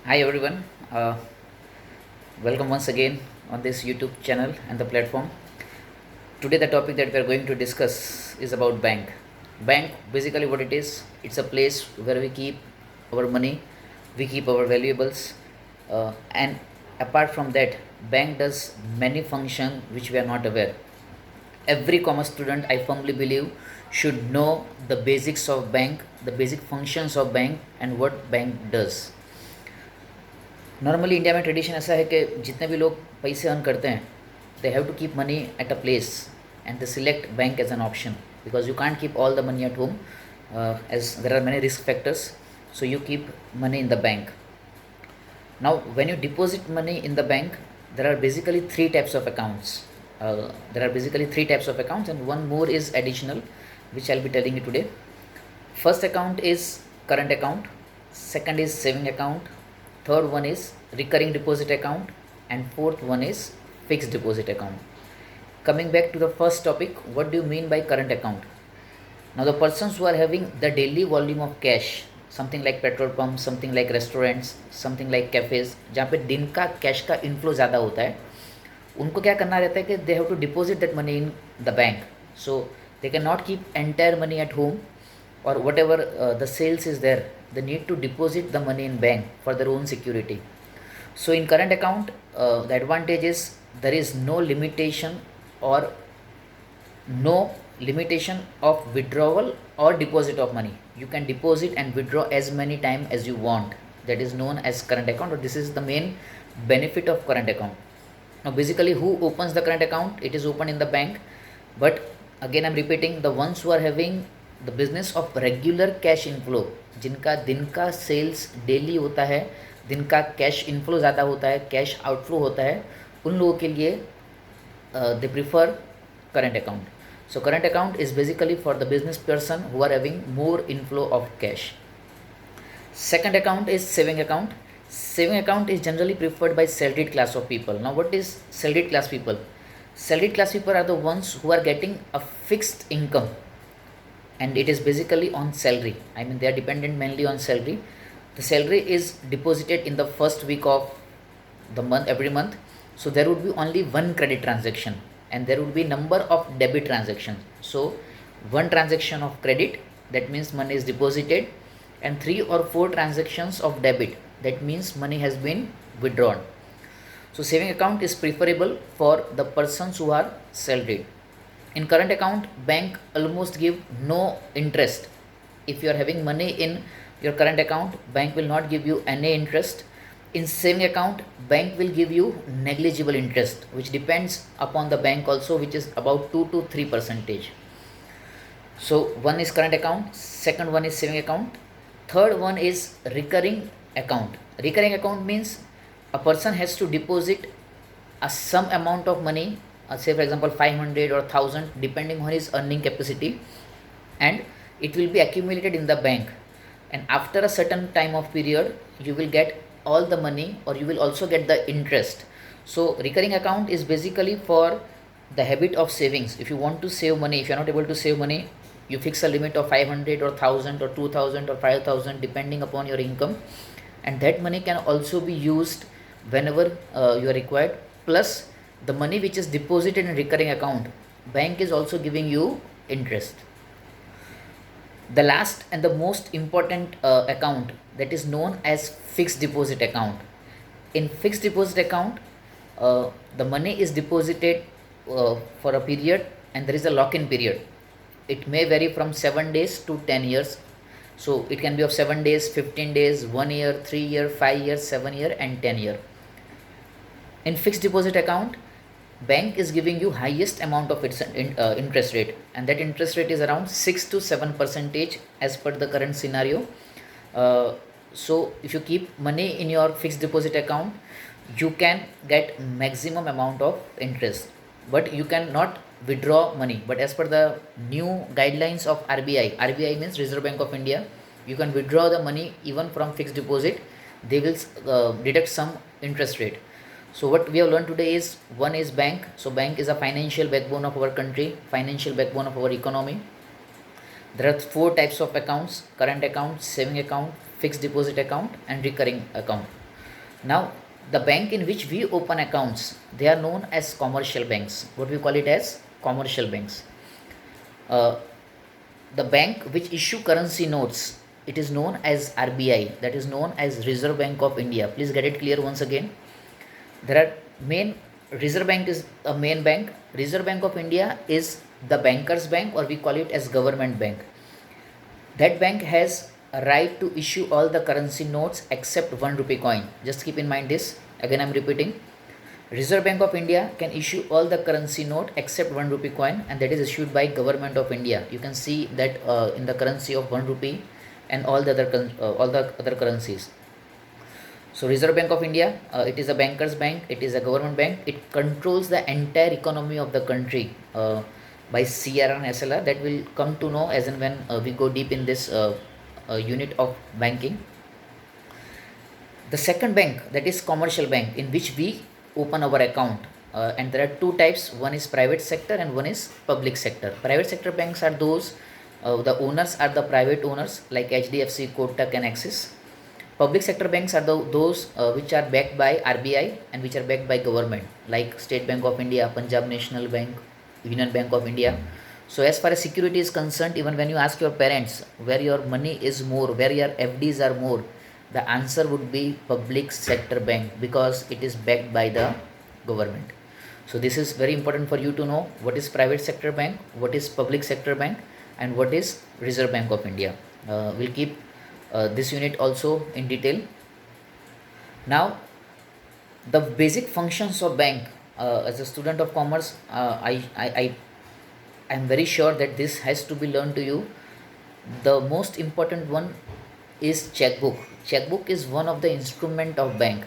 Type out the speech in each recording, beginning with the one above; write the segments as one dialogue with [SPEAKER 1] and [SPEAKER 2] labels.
[SPEAKER 1] Hi everyone, welcome once again on this YouTube channel and the platform. Today the topic that we are going to discuss is about bank. Bank, basically what it is, it's a place where we keep our money, we keep our valuables, and apart from that, bank does many functions which we are not aware. Every commerce student, I firmly believe, should know the basics of bank, the basic functions of bank, and what bank does. Normally India में tradition ऐसा है कि जितने भी लोग पैसे earn करते हैं they have to keep money at a place and they select bank as an option because you can't keep all the money at home as there are many risk factors, so you keep money in the bank. Now when you deposit money in the bank, there are basically three types of accounts. And one more is additional, which I'll be telling you today. First account is current account, second is saving account, third one is recurring deposit account, and fourth one is fixed deposit account. Coming back to the first topic, what do you mean by current account? Now the persons who are having the daily volume of cash, something like petrol pump, something like restaurants, something like cafes, जहाँ पे दिन का cash का inflow ज़्यादा होता है, उनको क्या करना रहता है कि they have to deposit that money in the bank. So they can not keep entire money at home or whatever the sales is there, they need to deposit the money in bank for their own security. So in current account, the advantage is there is no limitation or no limitation of withdrawal or deposit of money. You can deposit and withdraw as many time as you want. That is known as current account, or this is the main benefit of current account. Now basically who opens the current account? It is opened in the bank, but again I'm repeating, the ones who are having the business of regular cash inflow, जिनका दिन का sales daily होता है, दिन का cash inflow ज़्यादा होता है, कैश आउटफ्लो होता है, उन लोगों के लिए they prefer current account. So current account is basically for the business person who are having more inflow of cash. Second account is saving account. Saving account is generally preferred by salaried class of people. Now what is salaried class people? Salaried class people are the ones who are getting a fixed income, and it is basically on salary. I mean, they are dependent mainly on salary. The salary is deposited in the first week of the month every month, so there would be only one credit transaction and there would be number of debit transactions. So one transaction of credit, that means money is deposited, and 3 or 4 transactions of debit, that means money has been withdrawn. So saving account is preferable for the persons who are salaried. In current account, bank almost give no interest. If you are having money in your current account, bank will not give you any interest. In saving account, bank will give you negligible interest, which depends upon the bank also, which is about 2 to 3%. So one is current account, second one is saving account, third one is recurring account. Recurring account means a person has to deposit a some amount of money, say for example 500 or 1000, depending on his earning capacity, and it will be accumulated in the bank, and after a certain time of period you will get all the money, or you will also get the interest. So recurring account is basically for the habit of savings. If you want to save money, if you are not able to save money, you fix a limit of 500 or 1000 or 2000 or 5000 depending upon your income, and that money can also be used whenever you are required. Plus the money which is deposited in recurring account, bank is also giving you interest. The last and the most important account, that is known as fixed deposit account. In fixed deposit account, the money is deposited for a period, and there is a lock-in period. It may vary from 7 days to 10 years. So it can be of 7 days, 15 days, 1 year, 3 year, 5 years, 7 year, and 10 year. In fixed deposit account, bank is giving you highest amount of its interest rate, and that interest rate is around 6 to 7% as per the current scenario. So if you keep money in your fixed deposit account, you can get maximum amount of interest, but you cannot withdraw money. But as per the new guidelines of RBI means Reserve Bank of India, you can withdraw the money even from fixed deposit. They will deduct some interest rate. So what we have learned today is, one is bank. So bank is a financial backbone of our country, financial backbone of our economy. There are 4 types of accounts: current account, saving account, fixed deposit account, and recurring account. Now, the bank in which we open accounts, they are known as commercial banks. What we call it as commercial banks. Uh, the bank which issue currency notes, it is known as RBI, that is known as Reserve Bank of India. Please get it clear once again. There are main, Reserve Bank is a main bank. Reserve Bank of India is the bankers bank, or we call it as government bank. That bank has a right to issue all the currency notes except 1 rupee coin. Just keep in mind this. Again, I'm repeating. Reserve Bank of India can issue all the currency note except 1 rupee coin, and that is issued by Government of India. You can see that in the currency of 1 rupee and all the other currencies. So Reserve Bank of India, it is a bankers bank, it is a government bank. It controls the entire economy of the country by CRR and SLR. That will come to know as and when we go deep in this unit of banking. The second bank, that is commercial bank, in which we open our account, and there are two types. One is private sector and one is public sector. Private sector banks are those, the owners are the private owners like HDFC, Kotak and Axis. Public sector banks are those which are backed by RBI and which are backed by government, like State Bank of India, Punjab National Bank, Union Bank of India. So as far as security is concerned, even when you ask your parents where your money is more, where your FDs are more, the answer would be public sector bank, because it is backed by the government. So this is very important for you to know what is private sector bank, what is public sector bank, and what is Reserve Bank of India. We'll keep this unit also in detail. Now, the basic functions of bank, as a student of commerce, I am very sure that this has to be learned to you. The most important one is checkbook. Checkbook is one of the instrument of bank.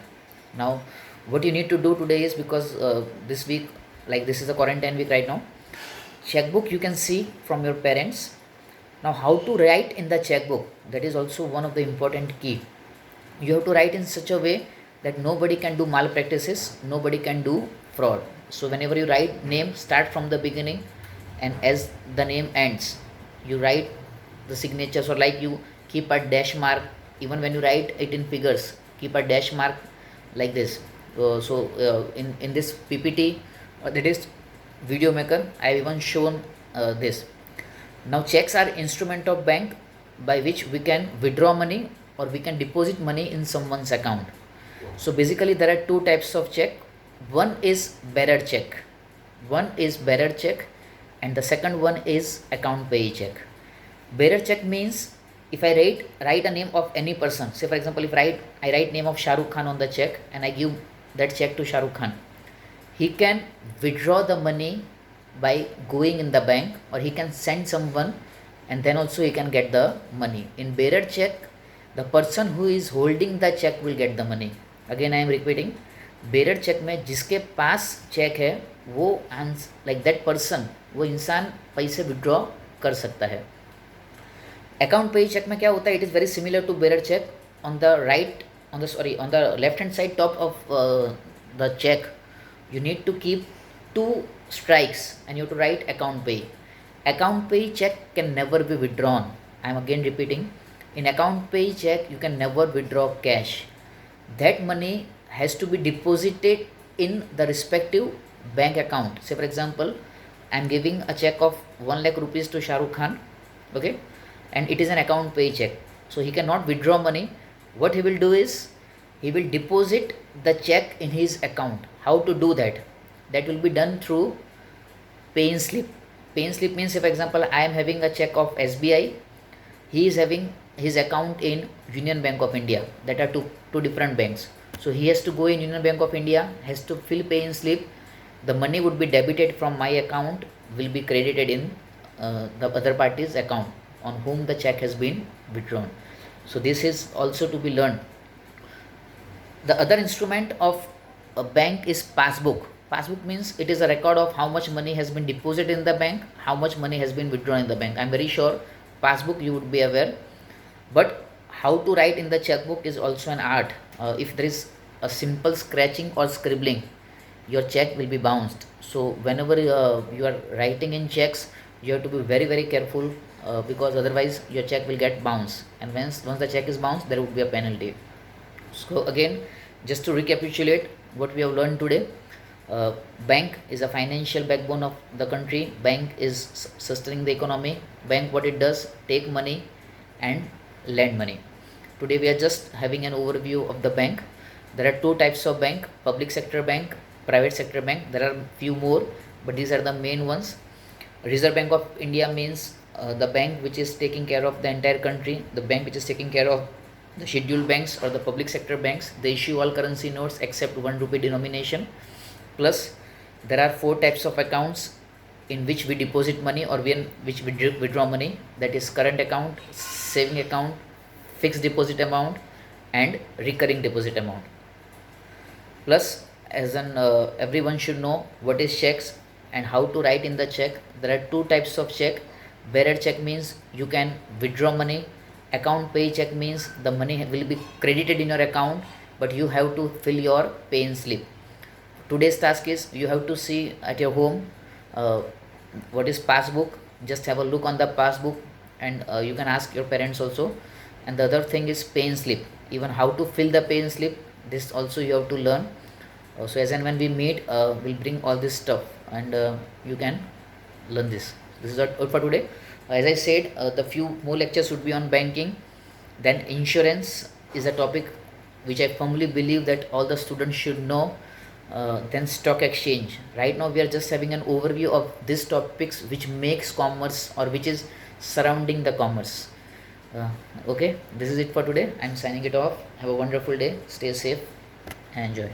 [SPEAKER 1] Now, what you need to do today is, because this week, like this is a quarantine week right now, checkbook you can see from your parents. Now, how to write in the checkbook, that is also one of the important key. You have to write in such a way that nobody can do malpractices, nobody can do fraud. So whenever you write name, start from the beginning, and as the name ends, you write the signatures, or like you keep a dash mark. Even when you write it in figures, keep a dash mark like this. In this PPT, that is video maker, I have even shown this. Now, checks are instrument of bank by which we can withdraw money or we can deposit money in someone's account. So basically there are two types of check. One is bearer check. And the second one is account payee check. Bearer check means if I write a name of any person, say for example if I write name of Shah Rukh Khan on the check and I give that check to Shah Rukh Khan, he can withdraw the money by going in the bank, or he can send someone and then also he can get the money. In bearer check, the person who is holding the check will get the money. Again I am repeating, bearer check में जिसके पास check है वो like that person, वो इंसान पैसे withdraw कर सकता है. Account pay check में क्या होता है? It is very similar to bearer check. On the left hand side top of the check, you need to keep two strikes and you have to write account pay. Account pay check can never be withdrawn. I am again repeating, in account pay check you can never withdraw cash. That money has to be deposited in the respective bank account. Say for example, I am giving a check of 1 lakh rupees to Shah Rukh Khan, okay, and it is an account pay check, so he cannot withdraw money. What he will do is he will deposit the check in his account. How to do that? That will be done through pay in slip. Pay in slip means, if for example I am having a check of SBI, he is having his account in Union Bank of India. That are two different banks. So he has to go in Union Bank of India, has to fill pay in slip. The money would be debited from my account, will be credited in the other party's account on whom the check has been withdrawn. So this is also to be learned. The other instrument of a bank is passbook. Passbook means it is a record of how much money has been deposited in the bank, how much money has been withdrawn in the bank. I am very sure passbook you would be aware, but how to write in the checkbook is also an art. If there is a simple scratching or scribbling, your check will be bounced. So whenever you are writing in checks, you have to be very very careful, because otherwise your check will get bounced, and once the check is bounced, there would be a penalty. So again, Just to recapitulate what we have learned today, uh, bank is a financial backbone of the country. Bank is sustaining the economy. Bank, what it does, take money and lend money. Today we are just having an overview of the bank. There are two types of bank: public sector bank, private sector bank. There are few more, but these are the main ones. Reserve Bank of India means the bank which is taking care of the entire country, the bank which is taking care of the scheduled banks or the public sector banks. They issue all currency notes except 1 rupee denomination. Plus, there are four types of accounts in which we deposit money or which we withdraw money. That is current account, saving account, fixed deposit amount, and recurring deposit amount. Plus, as an everyone should know what is checks and how to write in the check. There are two types of check. Bearer check means you can withdraw money. Account pay check means the money will be credited in your account, but you have to fill your pay in slip. Today's task is you have to see at your home what is passbook. Just have a look on the passbook, and you can ask your parents also. And the other thing is pay in slip. Even how to fill the pay in slip, this also you have to learn. So as and when we meet, we'll bring all this stuff, and you can learn this. This is all for today. As I said, the few more lectures would be on banking. Then insurance is a topic which I firmly believe that all the students should know. Then stock exchange. Right now we are just having an overview of these topics which makes commerce or which is surrounding the commerce. Okay, this is it for today. I'm signing it off. Have a wonderful day. Stay safe and enjoy.